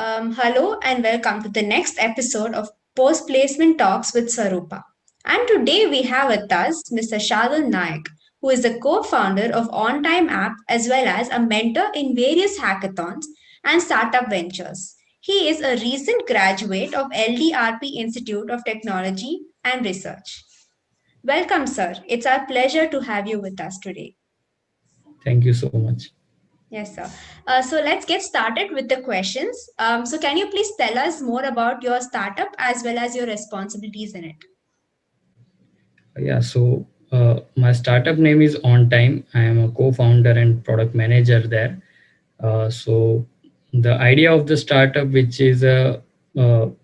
Hello and welcome to the next episode of Post Placement Talks with Sarupa. And today we have with us Mr. Shadul Nayak, who is the co founder of On Time app as well as a mentor in various hackathons and startup ventures. He is a recent graduate of LDRP Institute of Technology and Research. Welcome, sir. It's our pleasure to have you with us today. Thank you so much. Yes, sir. So let's get started with the questions. So can you please tell us more about your startup as well as your responsibilities in it? My startup name is On Time. I am a co-founder and product manager there. The idea of the startup, which is a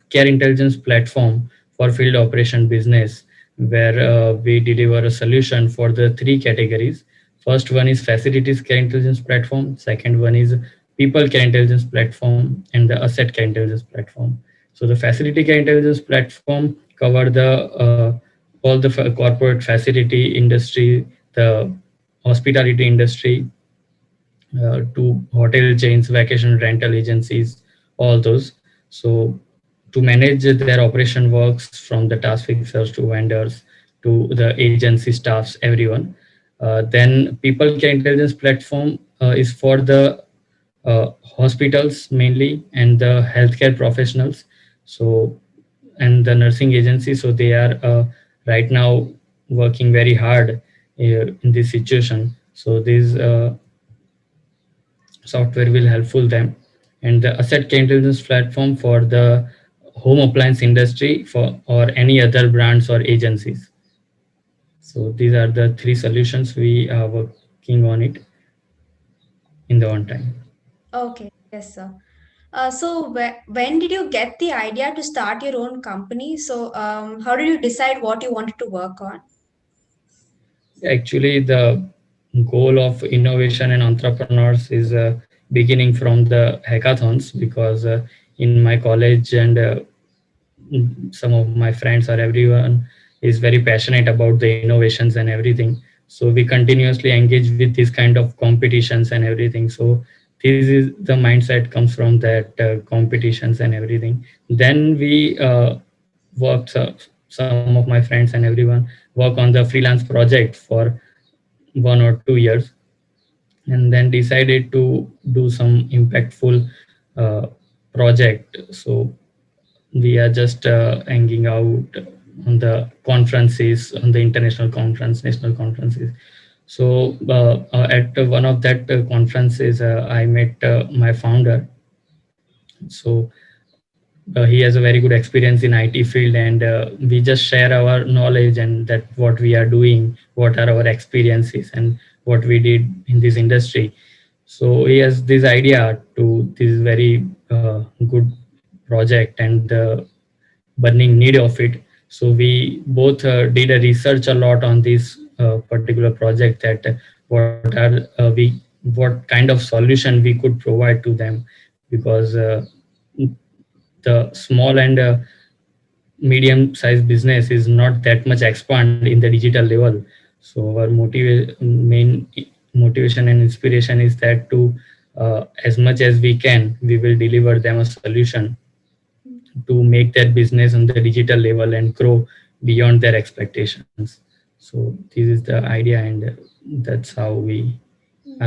care intelligence platform for field operation business, where we deliver a solution for the three categories. First one is facilities care intelligence platform. Second one is people care intelligence platform, and the asset care intelligence platform. So the facility care intelligence platform cover the all the corporate facility industry, the hospitality industry, to hotel chains, vacation rental agencies, all those. So to manage their operation works from the task fixers to vendors to the agency staffs, everyone. Then people care intelligence platform is for the hospitals mainly and the healthcare professionals. So and the nursing agency. So they are right now working very hard in this situation. So this software will helpful them, and the asset care intelligence platform for the home appliance industry for or any other brands or agencies. So these are the three solutions we are working on it in the on time. Okay, yes, sir. When did you get the idea to start your own company? How did you decide what you wanted to work on? Actually, the goal of innovation and entrepreneurs is beginning from the hackathons, because in my college and some of my friends or everyone is very passionate about the innovations and everything. So we continuously engage with this kind of competitions and everything. So this is the mindset comes from that competitions and everything. Then we worked, some of my friends and everyone work on the freelance project for 1 or 2 years, and then decided to do some impactful uh, project. So we are just hanging out on the conferences, on the international conference, national conferences. So at one of that conferences, I met my founder. So he has a very good experience in IT field, and we just share our knowledge and that what we are doing, what are our experiences, and what we did in this industry. So he has this idea to this very good project and the burning need of it. So we both did a research a lot on this particular project, that what kind of solution we could provide to them, because the small and medium sized business is not that much expand in the digital level. So our main motivation and inspiration is that to as much as we can, we will deliver them a solution to make their business on the digital level and grow beyond their expectations. So this is the idea, and that's how we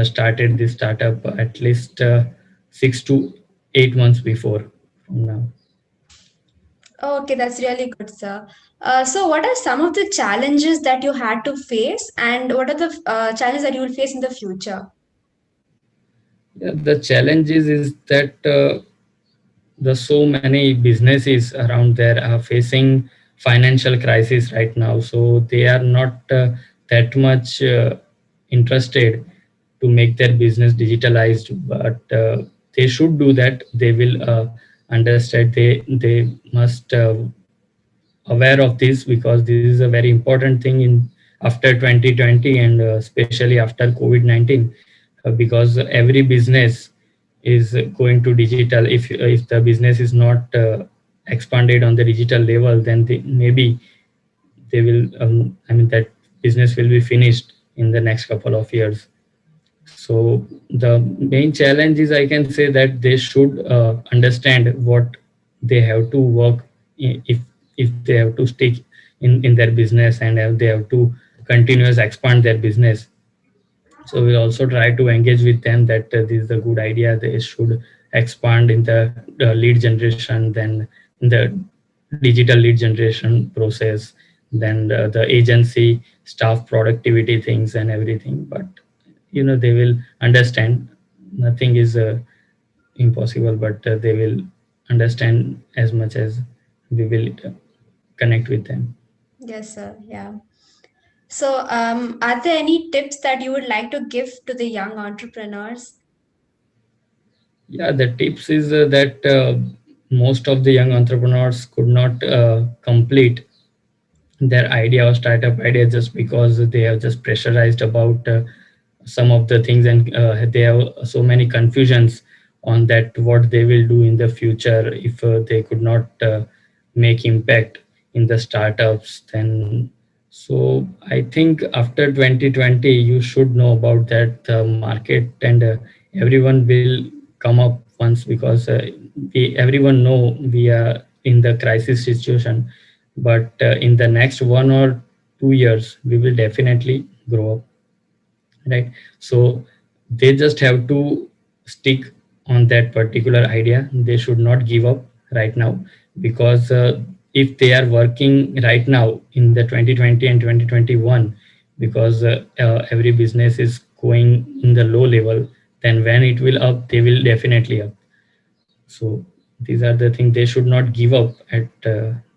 started this startup at least 6 to 8 months before from now. Okay, that's really good, sir. What are some of the challenges that you had to face, and what are the challenges that you will face in the future? Yeah, the challenges is that there's so many businesses around there are facing financial crisis right now, so they are not that much interested to make their business digitalized, but they should do that. They will understand, they must aware of this, because this is a very important thing in after 2020, and especially after COVID-19, because every business is going to digital. If the business is not expanded on the digital level, then maybe they will I mean that business will be finished in the next couple of years. So the main challenge is, I can say that they should understand what they have to work if they have to stick in their business, and if they have to continuous expand their business. So we also try to engage with them that this is a good idea. They should expand in the lead generation, then in the digital lead generation process, then the agency staff productivity things and everything. But they will understand. Nothing is impossible, but they will understand as much as we will connect with them. Yes, sir. Yeah. So, are there any tips that you would like to give to the young entrepreneurs? Yeah, the tips is that most of the young entrepreneurs could not complete their idea or startup idea just because they have just pressurized about some of the things, and they have so many confusions on that what they will do in the future if they could not make impact in the startups. Then so I think after 2020 you should know about that market, and everyone will come up once, because everyone know we are in the crisis situation. But in the next 1 or 2 years we will definitely grow up, right? So they just have to stick on that particular idea. They should not give up right now, because if they are working right now in the 2020 and 2021, because every business is going in the low level, then when it will up, they will definitely up. So these are the things. They should not give up at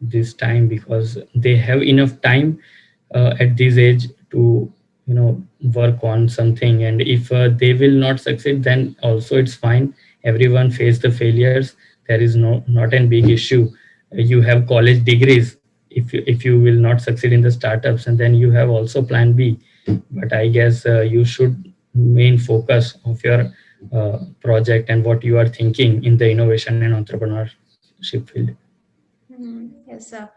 this time, because they have enough time at this age to work on something. And if they will not succeed, then also it's fine. Everyone face the failures. There is not a big issue. You have college degrees. If you will not succeed in the startups, and then you have also plan B. But I guess you should main focus of your project and what you are thinking in the innovation and entrepreneurship field. Yes, sir.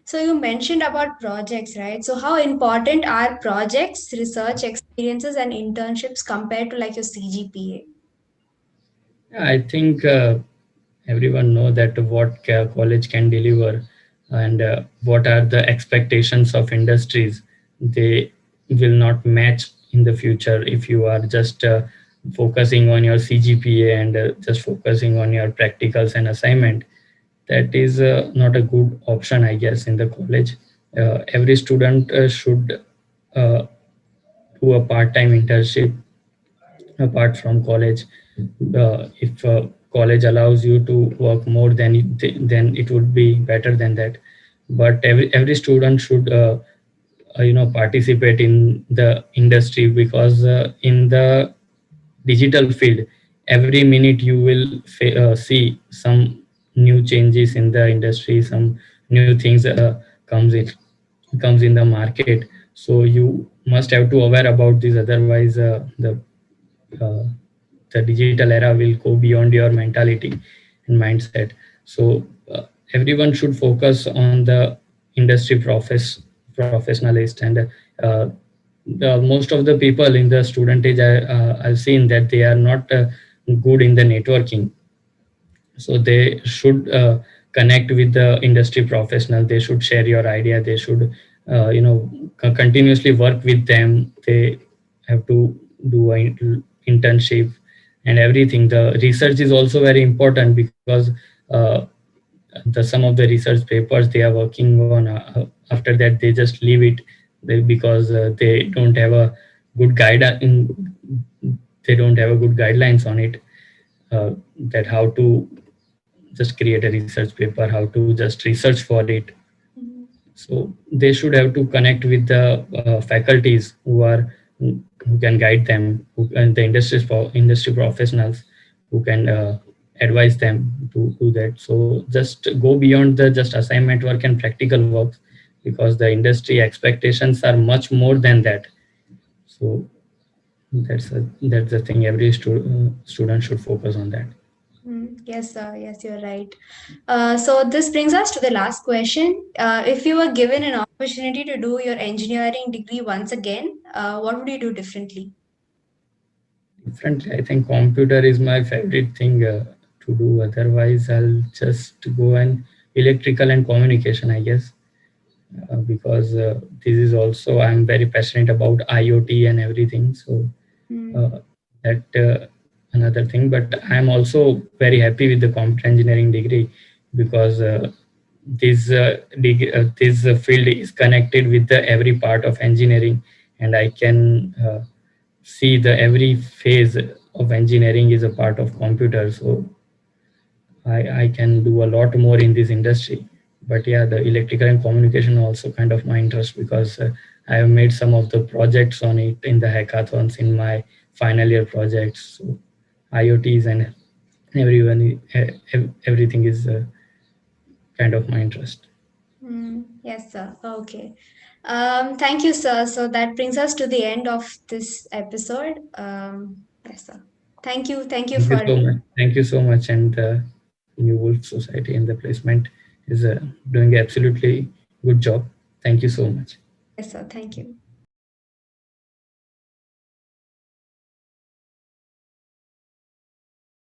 So you mentioned about projects, right? So how important are projects, research experiences, and internships compared to like your CGPA? Yeah, I think everyone know that what college can deliver, and what are the expectations of industries. They will not match in the future if you are just focusing on your CGPA and just focusing on your practicals and assignment. That is not a good option, I guess, in the college. Every student should uh, do a part-time internship apart from college. If college allows you to work more, then it would be better than that. But every student should participate in the industry, because in the digital field, every minute you will see some new changes in the industry, some new things comes in comes in the market. So you must have to aware about this, otherwise uh, the digital era will go beyond your mentality and mindset. So everyone should focus on the industry professionalist. And most of the people in the student age, I've seen that they are not good in the networking. So they should connect with the industry professional. They should share your idea. They should continuously work with them. They have to do an internship and everything. The research is also very important, because uh, some of the research papers they are working on, after that they just leave it, because they don't have a good guide they don't have a good guidelines on it, that how to just create a research paper, how to just research for it. Mhm. So they should have to connect with the faculties who can guide them, and the industry professionals who can advise them to do that. So just go beyond the just assignment work and practical work, because the industry expectations are much more than that. So that's the thing. Every student should focus on that. Yes, sir. Yes, you're right. So this brings us to the last question. If you were given an opportunity to do your engineering degree once again, what would you do differently? Differently, I think computer is my favorite thing to do. Otherwise, I'll just go and electrical and communication, I guess, because this is also I'm very passionate about IoT and everything. So Mm. uh, that another thing. But I'm also very happy with the computer engineering degree because this field is connected with the every part of engineering, and I can see the every phase of engineering is a part of computer. So I can do a lot more in this industry. But yeah, the electrical and communication also kind of my interest because I have made some of the projects on it in the hackathons in my final year projects. So IoTs and everything is kind of my interest. Yes, sir. Okay. Thank you, sir. So that brings us to the end of this episode. Yes, sir. Thank you. Thank you Thank you for. so much. Thank you so much. And the New Wolf Society and the placement is doing absolutely good job. Thank you so much. Yes, sir. Thank you.